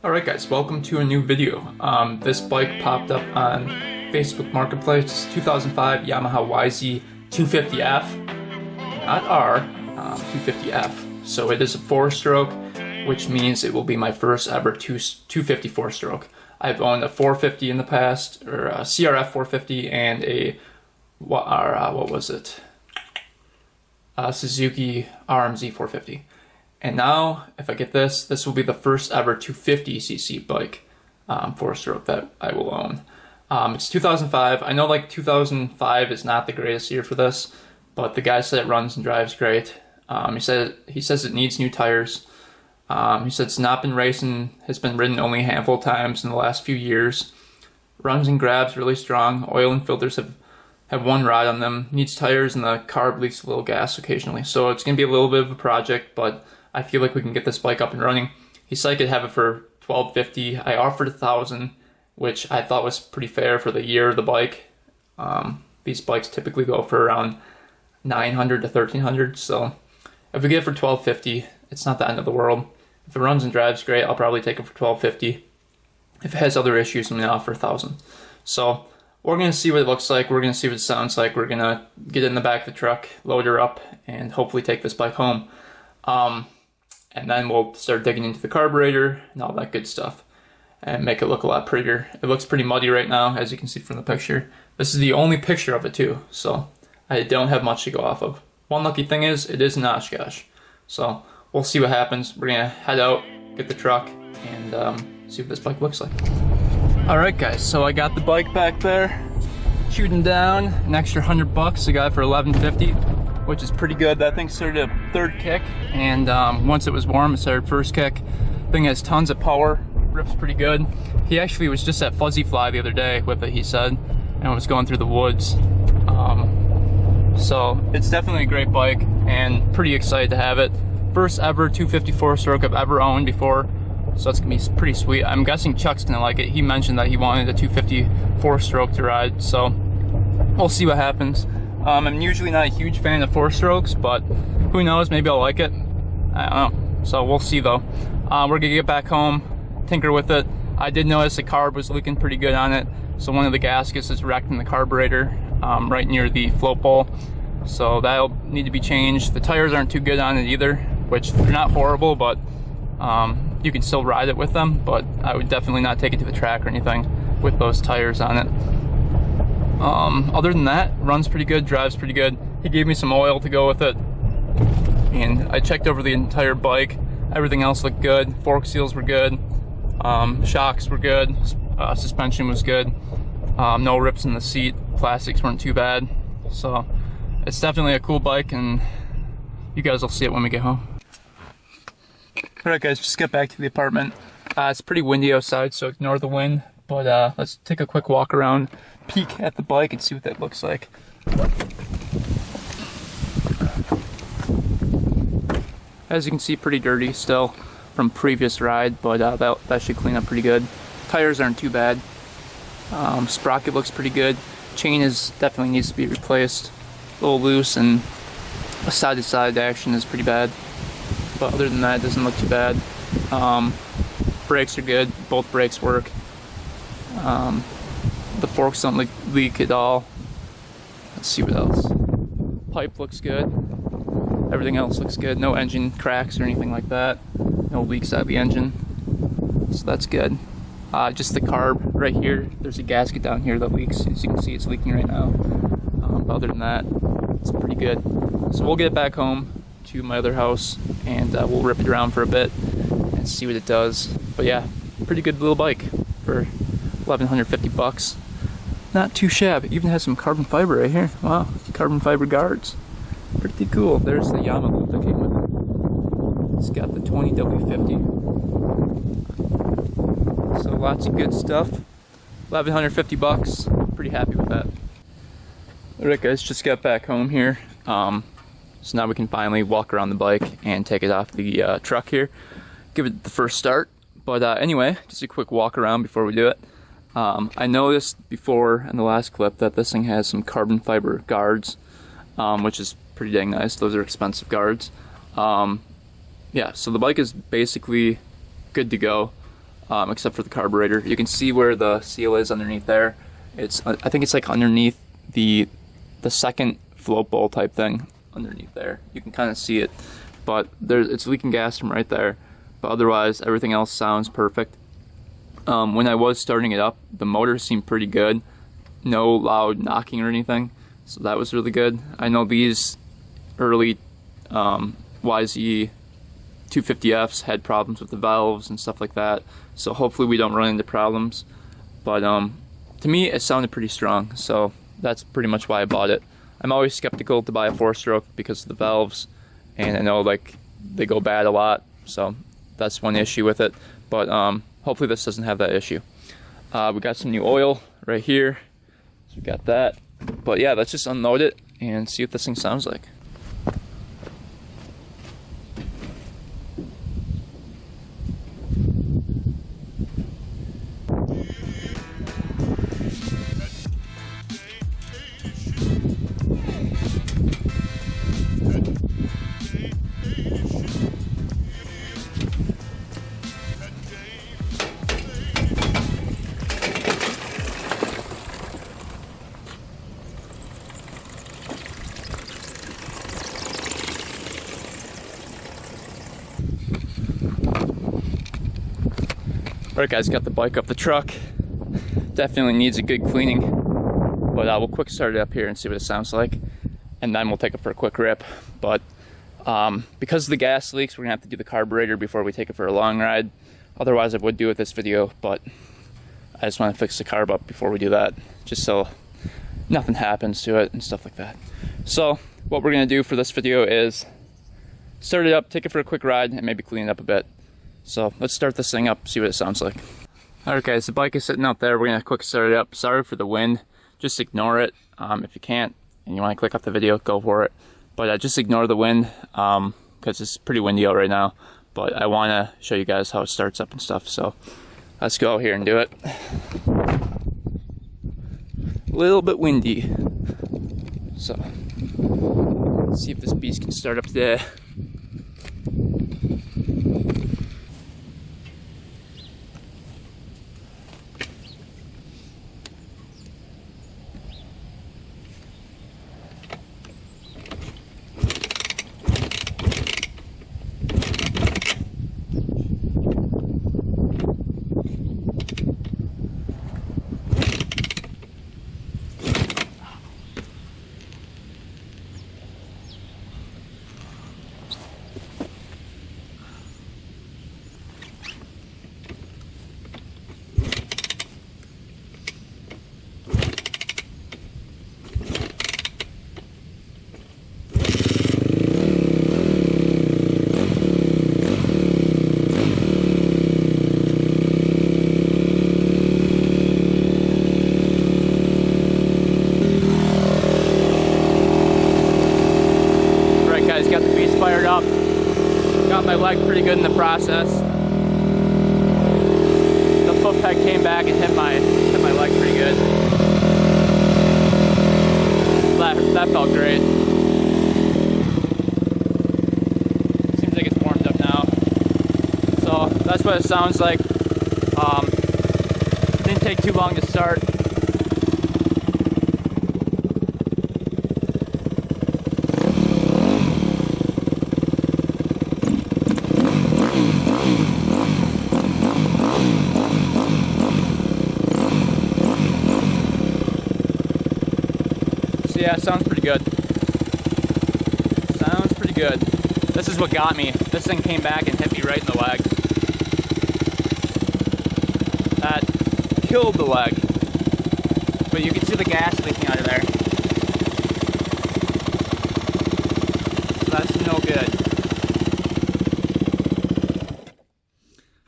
Alright guys, welcome to a new video. This bike popped up on Facebook Marketplace. 2005 Yamaha YZ250F, not R, 250F. So it is a 4-stroke, which means it will be my first ever 250 4-stroke. I've owned a 450 in the past, or a CRF 450 and a, what was it? Suzuki RMZ 450. And now, if I get this will be the first ever 250cc bike, 4-stroke that I will own. It's 2005. I know like 2005 is not the greatest year for this, but the guy said it runs and drives great. He says it needs new tires. He said it's not been racing, has been ridden only a handful of times in the last few years. Runs and grabs really strong. Oil and filters have one ride on them. Needs tires, and the carb leaks a little gas occasionally. So it's going to be a little bit of a project, but I feel like we can get this bike up and running. He said I could have it for $1,250. I offered $1,000, which I thought was pretty fair for the year of the bike. These bikes typically go for around $900 to $1,300. So if we get it for $1,250, it's not the end of the world. If it runs and drives great, I'll probably take it for $1,250. If it has other issues, I'm gonna offer $1,000. So we're gonna see what it looks like. We're gonna see what it sounds like. We're gonna get it in the back of the truck, load her up, and hopefully take this bike home. And then we'll start digging into the carburetor and all that good stuff and make it look a lot prettier. It looks pretty muddy right now, as you can see from the picture. This is the only picture of it too, so I don't have much to go off of. One lucky thing is, it is in Oshkosh. So we'll see what happens. We're gonna head out, get the truck, and see what this bike looks like. Alright guys, so I got the bike back there, shooting down an extra $100. I got it for $11.50. Which is pretty good. That thing started a third kick, and once it was warm, it started first kick. Thing has tons of power, rips pretty good. He actually was just at Fuzzy Fly the other day with it, he said, and was going through the woods. So it's definitely a great bike, and pretty excited to have it. First ever 250 4-stroke I've ever owned before, so that's gonna be pretty sweet. I'm guessing Chuck's gonna like it. He mentioned that he wanted a 250 4-stroke to ride, so we'll see what happens. I'm usually not a huge fan of 4-strokes, but who knows, maybe I'll like it. I don't know, so we'll see though. We're gonna get back home, tinker with it. I did notice the carb was leaking pretty good on it, so one of the gaskets is wrecked in the carburetor, right near the float bowl, so that'll need to be changed. The tires aren't too good on it either, which they're not horrible, but you can still ride it with them, but I would definitely not take it to the track or anything with those tires on it. Other than that, runs pretty good, drives pretty good. He gave me some oil to go with it, and I checked over the entire bike. Everything else looked good. Fork seals were good, shocks were good, suspension was good, no rips in the seat, plastics weren't too bad. So it's definitely a cool bike, and you guys will see it when we get home. Alright guys, just got back to the apartment. It's pretty windy outside, so ignore the wind, but let's take a quick walk around, peek at the bike, and see what that looks like. As you can see, pretty dirty still from previous ride, but that should clean up pretty good. Tires aren't too bad. Sprocket looks pretty good. Chain definitely needs to be replaced. A little loose, and a side-to-side action is pretty bad. But other than that, it doesn't look too bad. Brakes are good. Both brakes work. The forks don't leak at all. Let's see what else. Pipe looks good. Everything else looks good. No engine cracks or anything like that. No leaks out of the engine. So that's good. Just the carb right here. There's a gasket down here that leaks. As you can see, it's leaking right now. But other than that, it's pretty good. So we'll get it back home to my other house, and we'll rip it around for a bit and see what it does. But yeah, pretty good little bike for $1,150. Not too shabby. Even has some carbon fiber right here. Wow, carbon fiber guards. Pretty cool. There's the Yamaha loop that came with it. It's got the 20W50. So lots of good stuff. $1,150. Pretty happy with that. Alright guys, just got back home here. So now we can finally walk around the bike and take it off the truck here. Give it the first start. But anyway, just a quick walk around before we do it. I noticed before in the last clip that this thing has some carbon fiber guards, which is pretty dang nice. Those are expensive guards. Yeah, so the bike is basically good to go. except for the carburetor. You can see where the seal is underneath there. I think it's like underneath the second float bowl type thing underneath there. You can kind of see it, but it's leaking gas from right there. But otherwise, everything else sounds perfect. When I was starting it up, the motor seemed pretty good. No loud knocking or anything, so that was really good. I know these early YZ 250Fs had problems with the valves and stuff like that, so hopefully we don't run into problems. But to me, it sounded pretty strong, so that's pretty much why I bought it. I'm always skeptical to buy a 4-stroke because of the valves, and I know like they go bad a lot, so that's one issue with it. But hopefully this doesn't have that issue. We got some new oil right here, so we got that. But yeah, let's just unload it and see what this thing sounds like. Alright guys, got the bike up the truck. Definitely needs a good cleaning, but we'll quick start it up here and see what it sounds like, and then we'll take it for a quick rip. But because of the gas leaks, we're gonna have to do the carburetor before we take it for a long ride. Otherwise I would do it this video, but I just want to fix the carb up before we do that, just so nothing happens to it and stuff like that. So what we're gonna do for this video is start it up, take it for a quick ride, and maybe clean it up a bit. So let's start this thing up, see what it sounds like. Alright guys, the bike is sitting out there. We're going to quick start it up. Sorry for the wind. Just ignore it. If you can't and you want to click off the video, go for it. But just ignore the wind because it's pretty windy out right now. But I want to show you guys how it starts up and stuff. So let's go out here and do it. A little bit windy. So let's see if this beast can start up today. Got the beast fired up. Got my leg pretty good in the process. The foot peg came back and hit my leg pretty good. That felt great. Seems like it's warmed up now. So that's what it sounds like. Didn't take too long to start. Yeah, sounds pretty good. Sounds pretty good. This is what got me. This thing came back and hit me right in the leg. That killed the leg. But you can see the gas leaking out of there. So that's no good.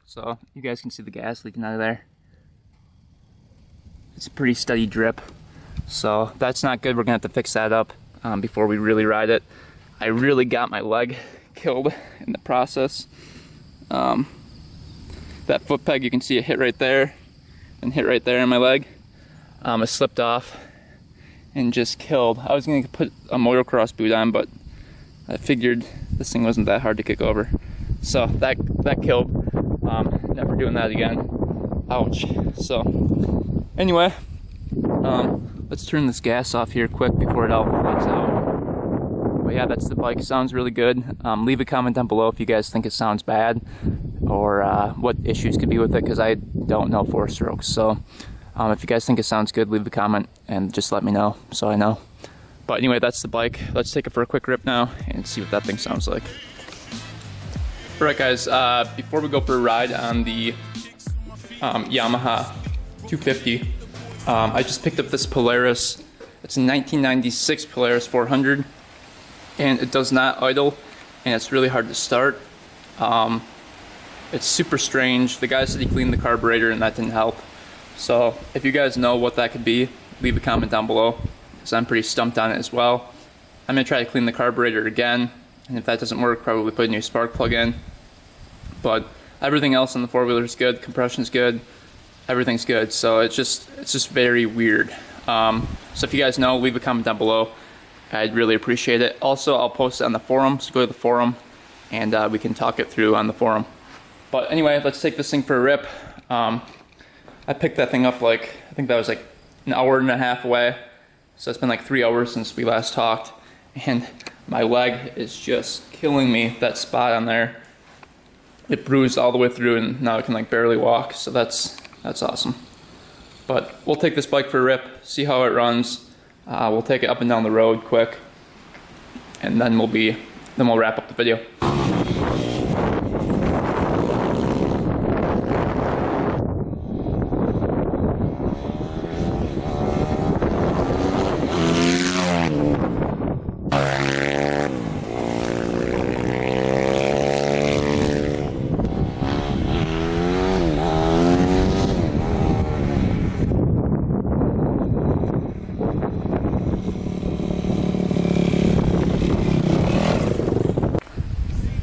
So you guys can see the gas leaking out of there. It's a pretty steady drip. So that's not good. We're gonna have to fix that up before we really ride it. I really got my leg killed in the process. That foot peg, you can see it hit right there and hit right there in my leg. It slipped off and just killed. I was gonna put a motocross boot on, but I figured this thing wasn't that hard to kick over. So that killed. Never doing that again. Ouch. So anyway, let's turn this gas off here quick before it all floods out. But yeah, that's the bike. Sounds really good. Leave a comment down below if you guys think it sounds bad, or what issues could be with it, because I don't know 4-strokes. So if you guys think it sounds good, leave a comment and just let me know so I know. But anyway, that's the bike. Let's take it for a quick rip now and see what that thing sounds like. Alright guys, before we go for a ride on the Yamaha 250, I just picked up this Polaris. It's a 1996 Polaris 400, and it does not idle, and it's really hard to start. It's super strange. The guy said he cleaned the carburetor and that didn't help. So if you guys know what that could be, leave a comment down below, because I'm pretty stumped on it as well. I'm going to try to clean the carburetor again, and if that doesn't work, probably put a new spark plug in. But everything else on the four-wheeler is good, compression's good, everything's good, so it's just very weird. So if you guys know, leave a comment down below. I'd really appreciate it. Also, I'll post it on the forum, so go to the forum and we can talk it through on the forum. But anyway, let's take this thing for a rip. I picked that thing up I think that was like an hour and a half away. So it's been like 3 hours since we last talked, and my leg is just killing me. That spot on there, it bruised all the way through, and now I can like barely walk. So that's awesome. But we'll take this bike for a rip, see how it runs. We'll take it up and down the road quick, and then we'll wrap up the video.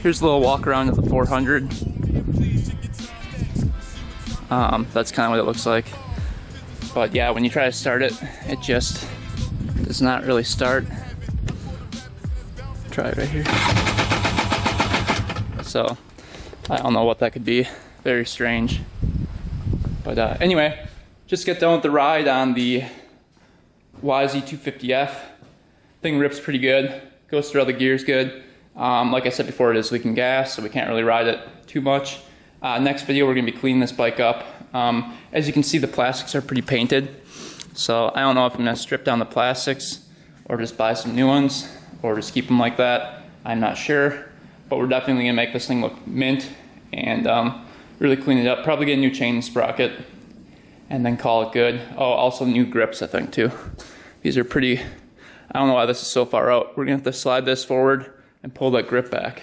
Here's a little walk around of the 400. That's kind of what it looks like. But yeah, when you try to start it, it just does not really start. Try it right here. So I don't know what that could be. Very strange. But anyway, just get done with the ride on the YZ250F. Thing rips pretty good. Goes through all the gears good. Like I said before, it is leaking gas, so we can't really ride it too much. Next video, we're going to be cleaning this bike up. As you can see, the plastics are pretty painted. So I don't know if I'm going to strip down the plastics or just buy some new ones or just keep them like that. I'm not sure. But we're definitely going to make this thing look mint and really clean it up. Probably get a new chain sprocket and then call it good. Oh, also new grips, I think, too. These are pretty... I don't know why this is so far out. We're going to have to slide this forward and pull that grip back.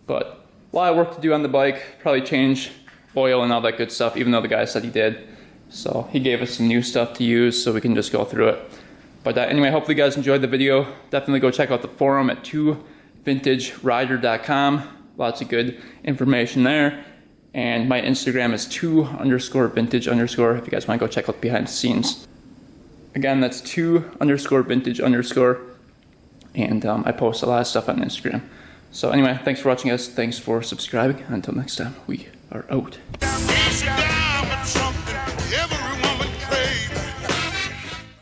But a lot of work to do on the bike. Probably change oil and all that good stuff, even though the guy said he did. So he gave us some new stuff to use so we can just go through it. But anyway, hopefully you guys enjoyed the video. Definitely go check out the forum at 2vintagerider.com. Lots of good information there. And my Instagram is 2_vintage_ if you guys want to go check out behind the scenes. Again, that's 2_vintage_. And I post a lot of stuff on Instagram. So anyway, thanks for watching, guys. Thanks for subscribing. Until next time, we are out.